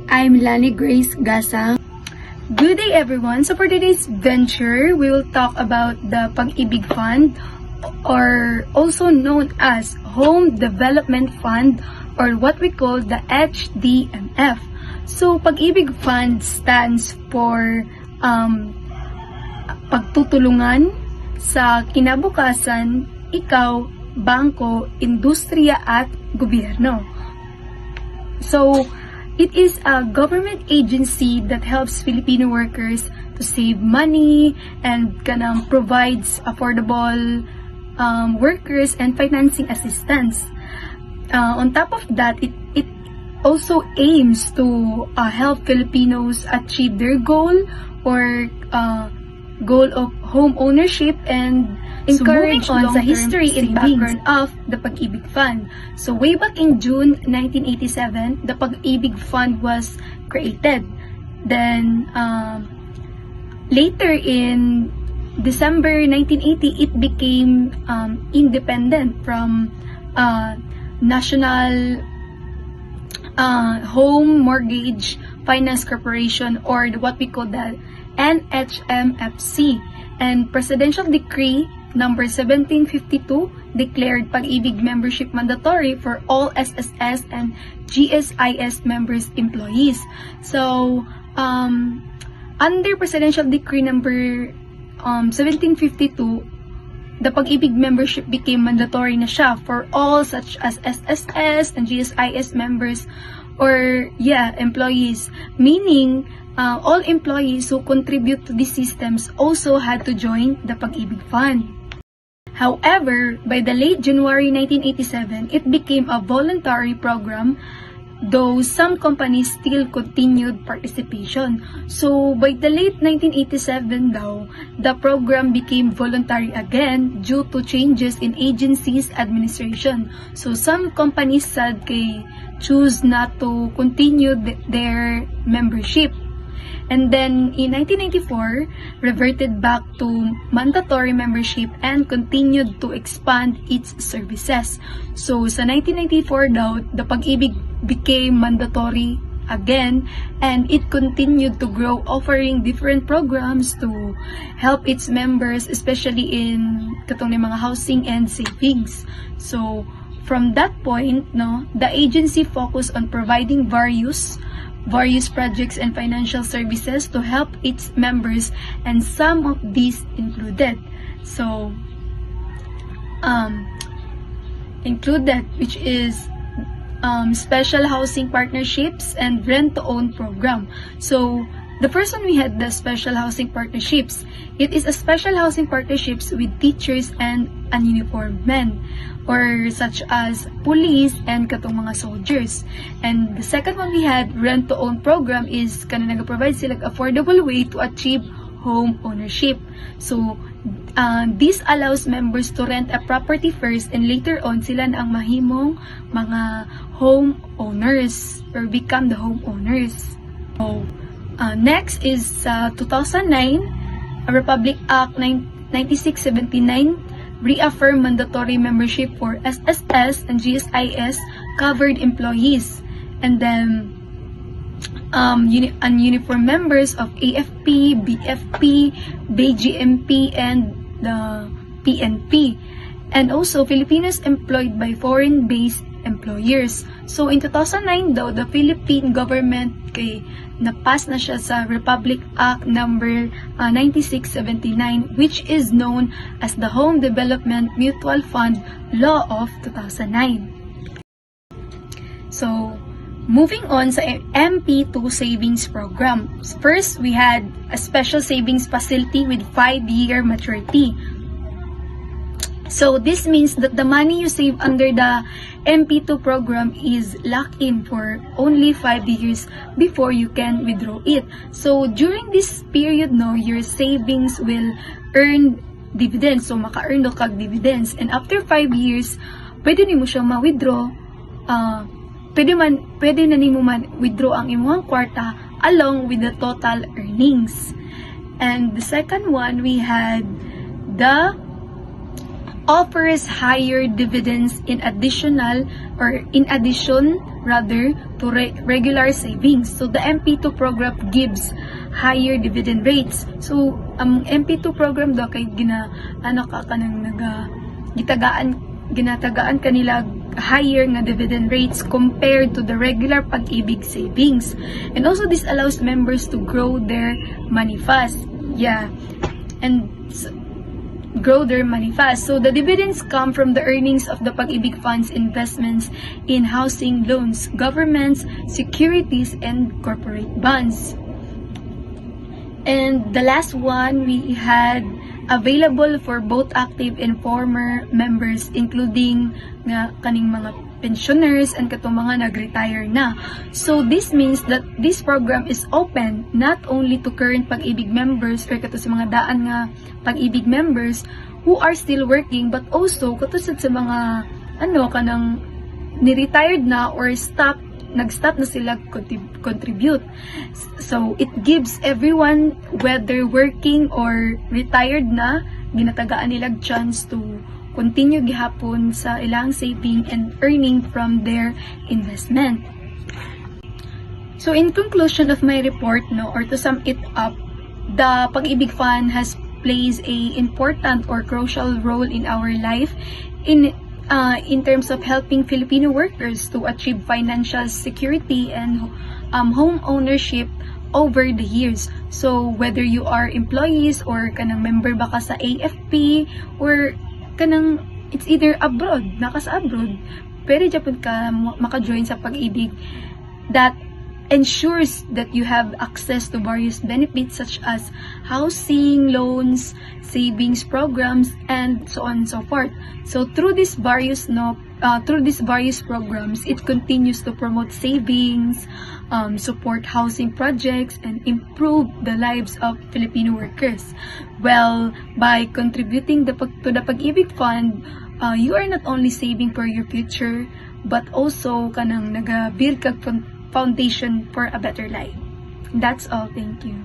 I'm Lani Grace Gasang. Good day everyone! So for today's venture, we will talk about the Pag-ibig Fund, or also known as Home Development Fund, or what we call the HDMF. So Pag-ibig Fund stands for pagtutulungan sa kinabukasan, ikaw, bangko, industriya at gobyerno. So it is a government agency that helps Filipino workers to save money and provides affordable workers and financing assistance. On top of that, it also aims to help Filipinos achieve their goal of home ownership and encourage on sa history and background of the Pag-ibig Fund. So way back in June 1987, the Pag-ibig Fund was created. Then later in December 1980, it became independent from National Home Mortgage Finance Corporation, or what we call the NHMFC. And Presidential Decree number 1752 declared Pag-ibig membership mandatory for all SSS and GSIS members employees. So under Presidential Decree number 1752, the Pag-ibig membership became mandatory na siya for all such as SSS and GSIS members, or employees, meaning all employees who contribute to these systems also had to join the Pag-ibig Fund. However, by the late January 1987, it became a voluntary program, though some companies still continued participation. So by the late 1987 daw, the program became voluntary again due to changes in agency's administration. So some companies said choose not to continue their membership. And then in 1994, reverted back to mandatory membership and continued to expand its services. So sa 1994 daw, the Pag-ibig became mandatory again, and it continued to grow, offering different programs to help its members, especially in katong mga housing and savings. So from that point, the agency focused on providing various projects and financial services to help its members, and some of these included which is special housing partnerships and rent-to-own program. So the first one, we had the special housing partnerships. It is a special housing partnerships with teachers and ununiformed men, or such as police and katong mga soldiers. And the second one, we had rent-to-own program, is nag-provide sila affordable way to achieve home ownership. So this allows members to rent a property first, and later on sila na ang mahimong mga home owners or become the home owners. So next is 2009, Republic Act 9679 reaffirmed mandatory membership for SSS and GSIS covered employees, and then uniform members of AFP, BFP, BGMP, and the PNP, and also Filipinos employed by foreign-based employers. So in 2009 daw, the Philippine government napass na siya sa Republic Act number 9679, which is known as the Home Development Mutual Fund Law of 2009. So moving on sa MP2 savings program. First, we had a special savings facility with 5-year maturity. So this means that the money you save under the MP2 program is locked in for only 5 years before you can withdraw it. So during this period, your savings will earn dividends. So maka-earn do kag dividends. And after 5 years, pwede nimo siya ma-withdraw. Pwede na nimo man withdraw ang imong kwarta along with the total earnings. And the second one, we had the offers higher dividends in addition to regular savings. So the MP2 program gives higher dividend rates. So ang MP2 program daw kay ginatagaan kanila higher nga dividend rates compared to the regular Pag-ibig savings. And also this allows members to grow their money fast. Grow their money fast. So the dividends come from the earnings of the Pag-ibig Fund's investments in housing loans, governments, securities, and corporate bonds. And the last one we had available for both active and former members, including nga kaning mga pensioners and katong mga nag-retire na. So this means that this program is open not only to current Pag-ibig members or kato sa mga daan nga Pag-ibig members who are still working, but also kato sa mga kanang ni-retired na or nag-stop na sila contribute. So it gives everyone, whether working or retired na, ginatagaan nila chance to continue gihapon sa ilang saving and earning from their investment. So in conclusion of my report, or to sum it up, the Pag-ibig Fund plays a important or crucial role in our life in terms of helping Filipino workers to achieve financial security and home ownership over the years. So whether you are employees or kanang member ba ka sa AFP or kanang it's either abroad, naka sa abroad, pwede Japan ka maka-join sa Pag-ibig, that ensures that you have access to various benefits such as housing, loans, savings programs, and so on and so forth. So through these various programs, it continues to promote savings, support housing projects, and improve the lives of Filipino workers. Well, by contributing to the Pag-ibig Fund, you are not only saving for your future, but also kanang nag-build kag foundation for a better life. That's all. Thank you.